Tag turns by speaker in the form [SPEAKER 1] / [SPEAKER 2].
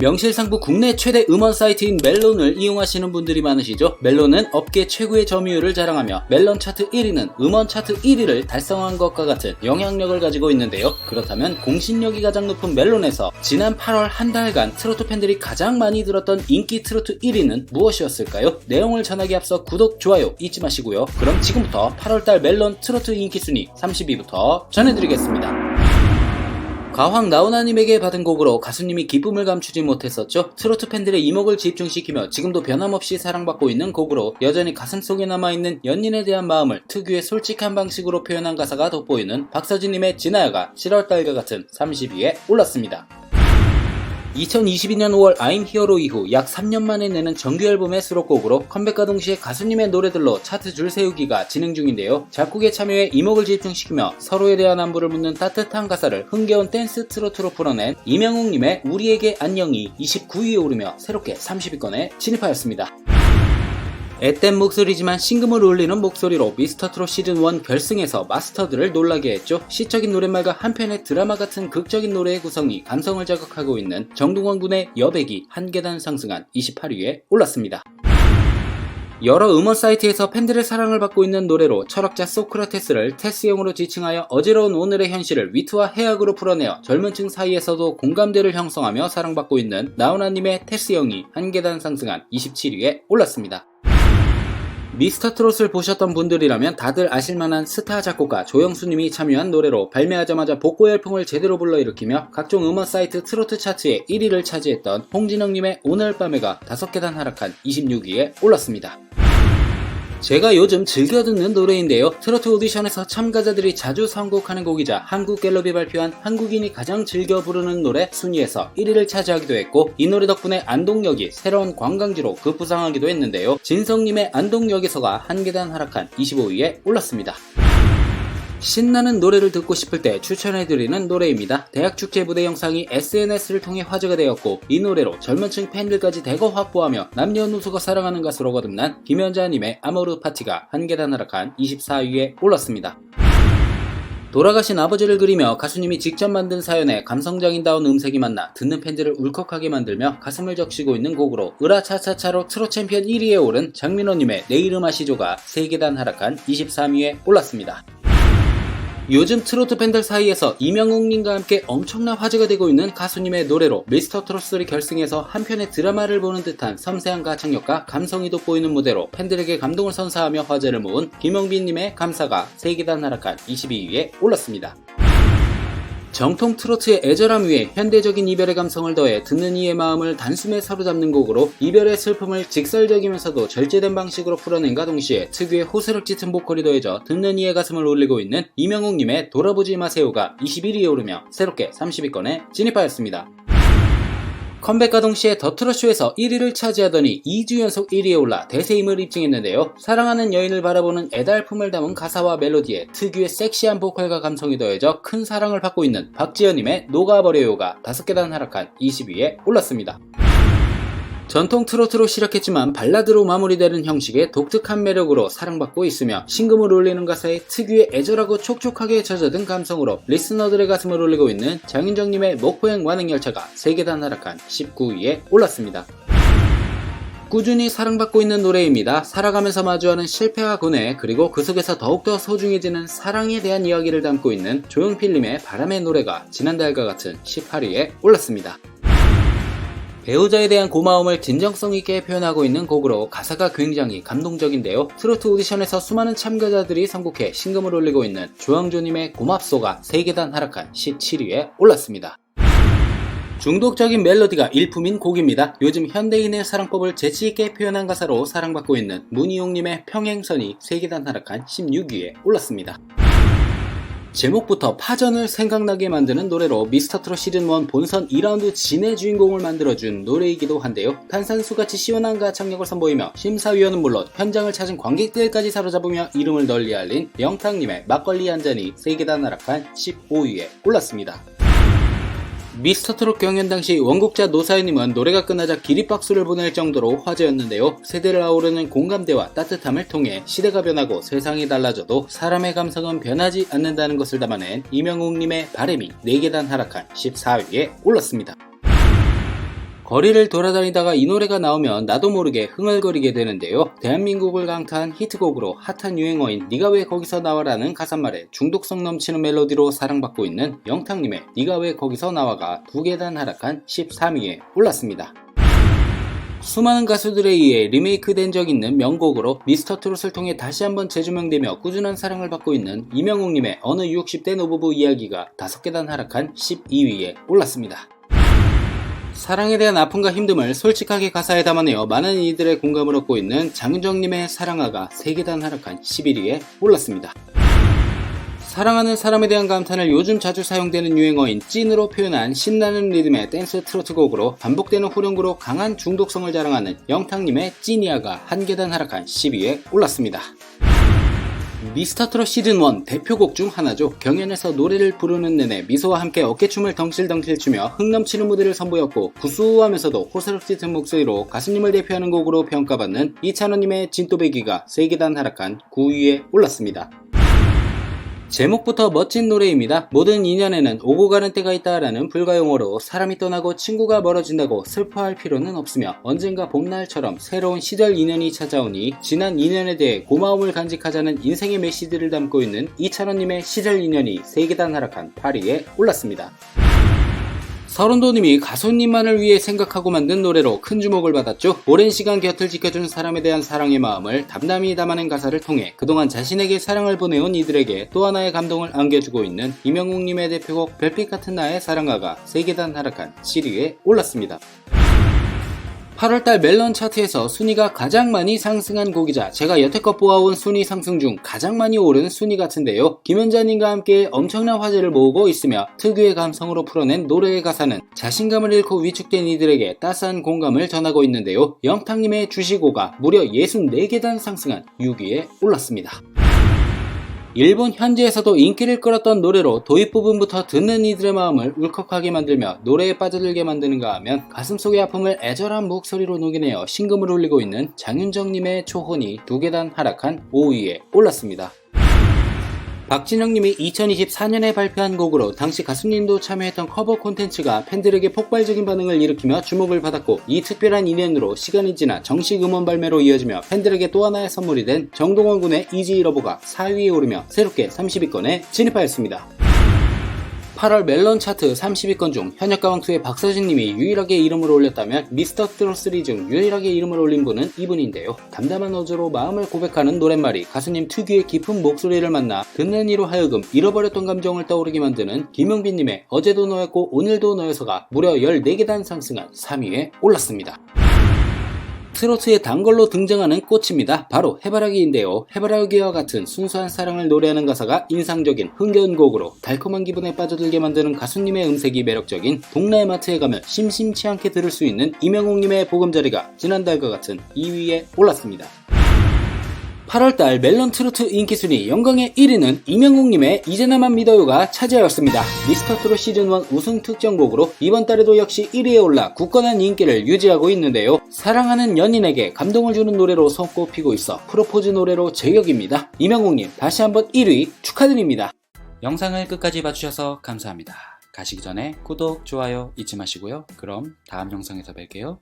[SPEAKER 1] 명실상부 국내 최대 음원 사이트인 멜론을 이용하시는 분들이 많으시죠. 멜론은 업계 최고의 점유율을 자랑하며 멜론 차트 1위는 음원 차트 1위를 달성한 것과 같은 영향력을 가지고 있는데요. 그렇다면 공신력이 가장 높은 멜론에서 지난 8월 한 달간 트로트 팬들이 가장 많이 들었던 인기 트로트 1위는 무엇이었을까요? 내용을 전하기 앞서 구독, 좋아요 잊지 마시고요. 그럼 지금부터 8월달 멜론 트로트 인기 순위 30위부터 전해드리겠습니다. 가왕 나훈아님에게 받은 곡으로 가수님이 기쁨을 감추지 못했었죠. 트로트 팬들의 이목을 집중시키며 지금도 변함없이 사랑받고 있는 곡으로 여전히 가슴속에 남아있는 연인에 대한 마음을 특유의 솔직한 방식으로 표현한 가사가 돋보이는 박서진님의 진아야가 7월달과 같은 30위에 올랐습니다. 2022년 5월 I'm Hero 이후 약 3년 만에 내는 정규 앨범의 수록곡으로 컴백과 동시에 가수님의 노래들로 차트 줄 세우기가 진행 중인데요. 작곡에 참여해 이목을 집중시키며 서로에 대한 안부를 묻는 따뜻한 가사를 흥겨운 댄스 트로트로 풀어낸 이명웅님의 우리에게 안녕이 29위에 오르며 새롭게 30위권에 진입하였습니다. 앳된 목소리지만 신금을 울리는 목소리로 미스터트롯 시즌1 결승에서 마스터들을 놀라게 했죠. 시적인 노랫말과 한편의 드라마 같은 극적인 노래의 구성이 감성을 자극하고 있는 정동원 군의 여백이 한 계단 상승한 28위에 올랐습니다. 여러 음원 사이트에서 팬들의 사랑을 받고 있는 노래로 철학자 소크라테스를 테스형으로 지칭하여 어지러운 오늘의 현실을 위트와 해악으로 풀어내어 젊은 층 사이에서도 공감대를 형성하며 사랑받고 있는 나훈아님의 테스형이 한 계단 상승한 27위에 올랐습니다. 미스터트롯을 보셨던 분들이라면 다들 아실만한 스타 작곡가 조영수님이 참여한 노래로 발매하자마자 복고 열풍을 제대로 불러일으키며 각종 음원 사이트 트로트 차트의 1위를 차지했던 홍진영님의 오늘 밤에가 5계단 하락한 26위에 올랐습니다. 제가 요즘 즐겨 듣는 노래인데요. 트로트 오디션에서 참가자들이 자주 선곡하는 곡이자 한국갤럽이 발표한 한국인이 가장 즐겨 부르는 노래 순위에서 1위를 차지하기도 했고 이 노래 덕분에 안동역이 새로운 관광지로 급부상하기도 했는데요. 진성님의 안동역에서가 한 계단 하락한 25위에 올랐습니다. 신나는 노래를 듣고 싶을 때 추천해드리는 노래입니다. 대학축제 무대 영상이 SNS를 통해 화제가 되었고 이 노래로 젊은층 팬들까지 대거 확보하며 남녀노소가 사랑하는 가수로 거듭난 김연자님의 아모르 파티가 한 계단 하락한 24위에 올랐습니다. 돌아가신 아버지를 그리며 가수님이 직접 만든 사연에 감성장인다운 음색이 만나 듣는 팬들을 울컥하게 만들며 가슴을 적시고 있는 곡으로 으라차차차로 트롯 챔피언 1위에 오른 장민호님의 내 이름 아시죠가 3계단 하락한 23위에 올랐습니다. 요즘 트로트 팬들 사이에서 이명웅님과 함께 엄청난 화제가 되고 있는 가수님의 노래로 미스터트롯3 결승에서 한편의 드라마를 보는 듯한 섬세한 가창력과 감성이 돋보이는 무대로 팬들에게 감동을 선사하며 화제를 모은 김영빈님의 감사가 3계단 하락한 22위에 올랐습니다. 정통 트로트의 애절함 위에 현대적인 이별의 감성을 더해 듣는 이의 마음을 단숨에 사로잡는 곡으로 이별의 슬픔을 직설적이면서도 절제된 방식으로 풀어낸과 동시에 특유의 호소력 짙은 보컬이 더해져 듣는 이의 가슴을 울리고 있는 이명웅님의 돌아보지 마세요가 21위에 오르며 새롭게 30위권에 진입하였습니다. 컴백과 동시에 더 트롯쇼에서 1위를 차지하더니 2주 연속 1위에 올라 대세임을 입증했는데요. 사랑하는 여인을 바라보는 애달픔을 담은 가사와 멜로디에 특유의 섹시한 보컬과 감성이 더해져 큰 사랑을 받고 있는 박지현님의 녹아버려요가 5계단 하락한 20위에 올랐습니다. 전통 트로트로 시작했지만 발라드로 마무리되는 형식의 독특한 매력으로 사랑받고 있으며 신금을 울리는 가사에 특유의 애절하고 촉촉하게 젖어든 감성으로 리스너들의 가슴을 울리고 있는 장윤정님의 목포행 완행열차가 3계단 하락한 19위에 올랐습니다. 꾸준히 사랑받고 있는 노래입니다. 살아가면서 마주하는 실패와 고뇌 그리고 그 속에서 더욱더 소중해지는 사랑에 대한 이야기를 담고 있는 조용필님의 바람의 노래가 지난달과 같은 18위에 올랐습니다. 배우자에 대한 고마움을 진정성 있게 표현하고 있는 곡으로 가사가 굉장히 감동적인데요. 트로트 오디션에서 수많은 참가자들이 선곡해 신금을 울리고 있는 조항조님의 고맙소가 3계단 하락한 17위에 올랐습니다. 중독적인 멜로디가 일품인 곡입니다. 요즘 현대인의 사랑법을 재치있게 표현한 가사로 사랑받고 있는 문희용님의 평행선이 3계단 하락한 16위에 올랐습니다. 제목부터 파전을 생각나게 만드는 노래로 미스터트롯 시즌1 본선 2라운드 진의 주인공을 만들어준 노래이기도 한데요. 탄산수같이 시원한 가창력을 선보이며 심사위원은 물론 현장을 찾은 관객들까지 사로잡으며 이름을 널리 알린 영탁님의 막걸리 한 잔이 3계단 하락한 15위에 올랐습니다. 미스터트롯 경연 당시 원곡자 노사연님은 노래가 끝나자 기립박수를 보낼 정도로 화제였는데요. 세대를 아우르는 공감대와 따뜻함을 통해 시대가 변하고 세상이 달라져도 사람의 감성은 변하지 않는다는 것을 담아낸 이명웅님의 바람이 4계단 하락한 14위에 올랐습니다. 거리를 돌아다니다가 이 노래가 나오면 나도 모르게 흥얼거리게 되는데요. 대한민국을 강타한 히트곡으로 핫한 유행어인 네가 왜 거기서 나와라는 가사말에 중독성 넘치는 멜로디로 사랑받고 있는 영탁님의 네가 왜 거기서 나와가 2계단 하락한 13위에 올랐습니다. 수많은 가수들에 의해 리메이크된 적 있는 명곡으로 미스터트롯을 통해 다시 한번 재조명되며 꾸준한 사랑을 받고 있는 이명웅님의 어느 60대 노부부 이야기가 5계단 하락한 12위에 올랐습니다. 사랑에 대한 아픔과 힘듦을 솔직하게 가사에 담아내어 많은 이들의 공감을 얻고 있는 장윤정님의 사랑아가 3계단 하락한 11위에 올랐습니다. 사랑하는 사람에 대한 감탄을 요즘 자주 사용되는 유행어인 찐으로 표현한 신나는 리듬의 댄스 트로트 곡으로 반복되는 후렴구로 강한 중독성을 자랑하는 영탁님의 찐이야가 1계단 하락한 10위에 올랐습니다. 미스터트롯 시즌1 대표곡 중 하나죠. 경연에서 노래를 부르는 내내 미소와 함께 어깨춤을 덩실덩실 추며 흥넘치는 무대를 선보였고 구수하면서도 호소력 짙은 목소리로 가수님을 대표하는 곡으로 평가받는 이찬원님의 진또배기가 3계단 하락한 9위에 올랐습니다. 제목부터 멋진 노래입니다. 모든 인연에는 오고 가는 때가 있다라는 불가용어로 사람이 떠나고 친구가 멀어진다고 슬퍼할 필요는 없으며 언젠가 봄날처럼 새로운 시절 인연이 찾아오니 지난 인연에 대해 고마움을 간직하자는 인생의 메시지를 담고 있는 이찬원님의 시절 인연이 3계단 하락한 8위에 올랐습니다. 서른도님이 가수님만을 위해 생각하고 만든 노래로 큰 주목을 받았죠. 오랜 시간 곁을 지켜준 사람에 대한 사랑의 마음을 담담히 담아낸 가사를 통해 그동안 자신에게 사랑을 보내온 이들에게 또 하나의 감동을 안겨주고 있는 이명웅님의 대표곡 별빛 같은 나의 사랑아가 3계단 하락한 7위에 올랐습니다. 8월달 멜론 차트에서 순위가 가장 많이 상승한 곡이자 제가 여태껏 보아온 순위 상승 중 가장 많이 오른 순위 같은데요. 김연자님과 함께 엄청난 화제를 모으고 있으며 특유의 감성으로 풀어낸 노래의 가사는 자신감을 잃고 위축된 이들에게 따스한 공감을 전하고 있는데요. 영탁님의 주시고가 무려 64계단 상승한 6위에 올랐습니다. 일본 현지에서도 인기를 끌었던 노래로 도입 부분부터 듣는 이들의 마음을 울컥하게 만들며 노래에 빠져들게 만드는가 하면 가슴속의 아픔을 애절한 목소리로 녹여내어 신금을 울리고 있는 장윤정님의 초혼이 2계단 하락한 5위에 올랐습니다. 박진영님이 2024년에 발표한 곡으로 당시 가수님도 참여했던 커버 콘텐츠가 팬들에게 폭발적인 반응을 일으키며 주목을 받았고 이 특별한 인연으로 시간이 지나 정식 음원 발매로 이어지며 팬들에게 또 하나의 선물이 된 정동원 군의 이지 러버가 4위에 오르며 새롭게 30위권에 진입하였습니다. 8월 멜론 차트 30위권 중 현역가왕2의 박서진님이 유일하게 이름을 올렸다면 미스터트롯3 중 유일하게 이름을 올린 분은 이분인데요. 담담한 어조로 마음을 고백하는 노랫말이 가수님 특유의 깊은 목소리를 만나 듣는 이로 하여금 잃어버렸던 감정을 떠오르게 만드는 김용빈님의 어제도 너였고 오늘도 너여서가 무려 14계단 상승한 3위에 올랐습니다. 트로트의 단걸로 등장하는 꽃입니다. 바로 해바라기인데요. 해바라기와 같은 순수한 사랑을 노래하는 가사가 인상적인 흥겨운 곡으로 달콤한 기분에 빠져들게 만드는 가수님의 음색이 매력적인 동네 마트에 가면 심심치 않게 들을 수 있는 이명웅님의 보금자리가 지난달과 같은 2위에 올랐습니다. 8월달 멜론 트로트 인기순위 영광의 1위는 이명웅님의 이제 나만 믿어요가 차지하였습니다. 미스터트롯 시즌1 우승 특정곡으로 이번 달에도 역시 1위에 올라 굳건한 인기를 유지하고 있는데요. 사랑하는 연인에게 감동을 주는 노래로 손꼽히고 있어 프로포즈 노래로 제격입니다. 이명웅님 다시 한번 1위 축하드립니다. 영상을 끝까지 봐주셔서 감사합니다. 가시기 전에 구독, 좋아요 잊지 마시고요. 그럼 다음 영상에서 뵐게요.